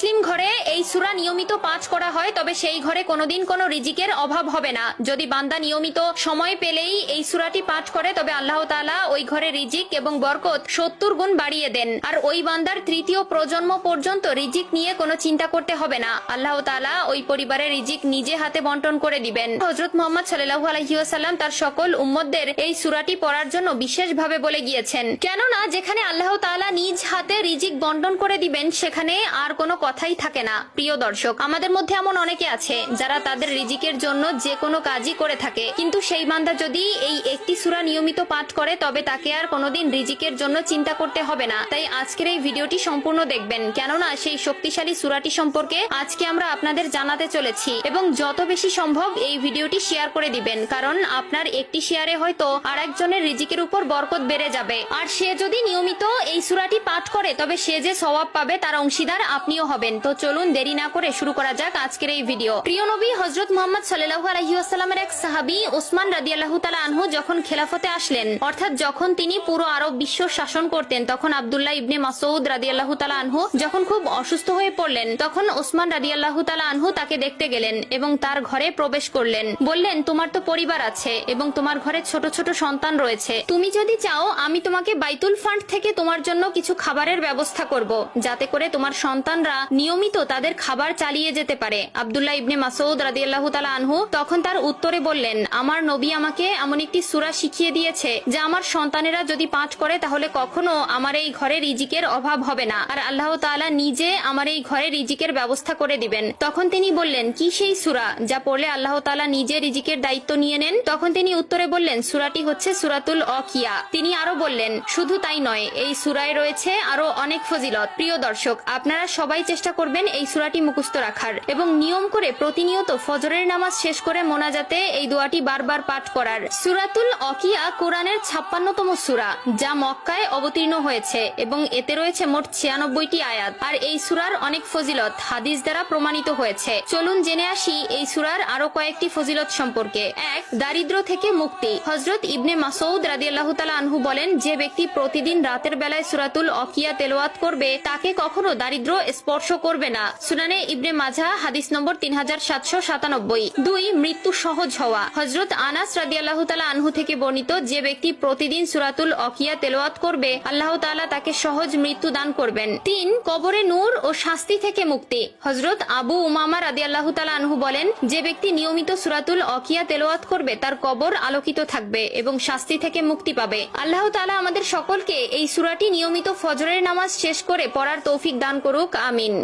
মুসলিম ঘরে এই সূরা নিয়মিত পাঠ করা হয় তবে সেই ঘরে কোনোদিন কোনো রিজিকের অভাব হবে না। যদি বান্দা নিয়মিত সময় পেলেই এই সূরাটি পাঠ করে তবে আল্লাহ তাআলা ওই ঘরে রিজিক এবং বরকত 70 গুণ বাড়িয়ে দেন। আর ওই বান্দার তৃতীয় প্রজন্ম পর্যন্ত রিজিক নিয়ে কোনো চিন্তা করতে হবে না। আল্লাহ তাআলা ওই পরিবারের রিজিক নিজে হাতে বন্টন করে দিবেন। হযরত মুহাম্মদ সাল্লাল্লাহু আলাইহি ওয়াসাল্লাম তার সকল উম্মতদের এই সূরাটি পড়ার জন্য বিশেষভাবে বলে গিয়েছেন, কেননা যেখানে আল্লাহ তাআলা নিজ হাতে রিজিক বন্টন করে দিবেন সেখানে আর কোনো কথাই থাকে না। প্রিয় দর্শক, আমাদের মধ্যে এমন অনেকে আছে যারা তাদের রিজিকের জন্য যে কোনো কাজই করে থাকে, কিন্তু সেই বান্দা যদি এই একটি সূরা নিয়মিত পাঠ করে তবে তাকে আর কোনোদিন রিজিকের জন্য চিন্তা করতে হবে না। তাই আজকের এই ভিডিওটি সম্পূর্ণ দেখবেন, কেননা সেই শক্তিশালী সূরাটি সম্পর্কে আজকে আমরা আপনাদের জানাতে চলেছি। এবং যত বেশি সম্ভব এই ভিডিওটি শেয়ার করে দিবেন, কারণ আপনার একটি শেয়ারে হয়তো আরেকজনের রিজিকের উপর বরকত বেড়ে যাবে। আর সে যদি নিয়মিত এই সূরাটি পাঠ করে তবে সে যে সওয়াব পাবে তার অংশীদার আপনিও হবেন। তো চলুন দেরি না করে শুরু করা যাক আজকের এই ভিডিও। প্রিয় নবী হযরত মুহাম্মদ সাল্লাল্লাহু আলাইহি ওয়াসাল্লামের এক সাহাবী ওসমান রাদিয়াল্লাহু তাআলা আনহু যখন খেলাফতে আসলেন, অর্থাৎ যখন তিনি পুরো আরব বিশ্ব শাসন করতেন, তখন আব্দুল্লাহ ইবনে মাসউদ রাদিয়াল্লাহু তাআলা আনহু যখন খুব অসুস্থ হয়ে পড়লেন, তখন ওসমান রাদিয়াল্লাহু তাআলা আনহু তাকে দেখতে গেলেন এবং তার ঘরে প্রবেশ করলেন। বললেন, তোমার তো পরিবার আছে এবং তোমার ঘরে ছোট ছোট সন্তান রয়েছে, তুমি যদি চাও আমি তোমাকে বাইতুল ফান্ড থেকে তোমার জন্য কিছু খাবারের ব্যবস্থা করব, যাতে করে তোমার সন্তানরা নিয়মিত তাদের খাবার চালিয়ে যেতে পারে। আব্দুল্লাহ ইবনে মাসউদ রাদিয়াল্লাহু তাআলা আনহু তখন তার উত্তরে বললেন, আমার নবী আমাকে এমন একটি সূরা শিখিয়ে দিয়েছে যা আমার সন্তানেরা যদি পাঠ করে তাহলে কখনো আমার এই ঘরে রিজিকের অভাব হবে না, আর আল্লাহ তাআলা নিজে আমার এই ঘরে রিজিকের ব্যবস্থা করে দিবেন। তখন তিনি বললেন, কি সেই সূরা যা পড়লে আল্লাহ তাআলা নিজে রিজিকের দায়িত্ব নিয়ে নেন? তখন তিনি উত্তরে বললেন, সূরাটি হচ্ছে সূরাতুল ওয়াকিয়া। তিনি আরো বললেন, শুধু তাই নয়, এই সূরায় রয়েছে আরো অনেক ফজিলত। প্রিয় দর্শক, আপনারা সবাই চেষ্টা করবেন এই সূরাটি মুখস্থ রাখার এবং নিয়ম করে প্রতিনিয়ত ফজরের নামাজ শেষ করে মোনাজাতে এই দোয়াটি বারবার পাঠ করার। সূরাতুল ওয়াকিয়া কোরআনের 56তম সূরা, যা মক্কায় অবতীর্ণ হয়েছে এবং এতে রয়েছে মোট 96টি আয়াত। আর এই সূরার অনেক ফজিলত হাদিস দ্বারা প্রমাণিত হয়েছে। চলুন জেনে আসি এই সূরার আরো কয়েকটি ফজিলত সম্পর্কে। 1. দারিদ্র থেকে মুক্তি। হযরত ইবনে মাসউদ রাদিয়াল্লাহু তাআলা আনহু বলেন, যে ব্যক্তি প্রতিদিন রাতের বেলায় সূরাতুল ওয়াকিয়া তেলাওয়াত করবে তাকে কখনো দারিদ্র স্পর্শ করবে না। সুনানে ইবনে মাজাহ হাদিস নম্বর 3797। 2. মৃত্যু সহজ হওয়া। হযরত আনাস রাদিয়াল্লাহু তাআলা আনহু থেকে বর্ণিত, যে ব্যক্তি প্রতিদিন সূরাতুল ওয়াকিয়া তেলাওয়াত করবে আল্লাহ তাআলা তাকে সহজ মৃত্যু দান করবেন। 3. কবরে নূর ও শাস্তি থেকে মুক্তি। হযরত আবু উমামা রাদিয়াল্লাহু তাআলা আনহু বলেন, যে ব্যক্তি নিয়মিত সূরাতুল ওয়াকিয়া তেলাওয়াত করবে তার কবর আলোকিত থাকবে এবং শাস্তি থেকে মুক্তি পাবে। আল্লাহ তাআলা আমাদের সকলকে এই সূরাটি নিয়মিত ফজরের নামাজ শেষ করে পড়ার তৌফিক দান করুক, আমিন।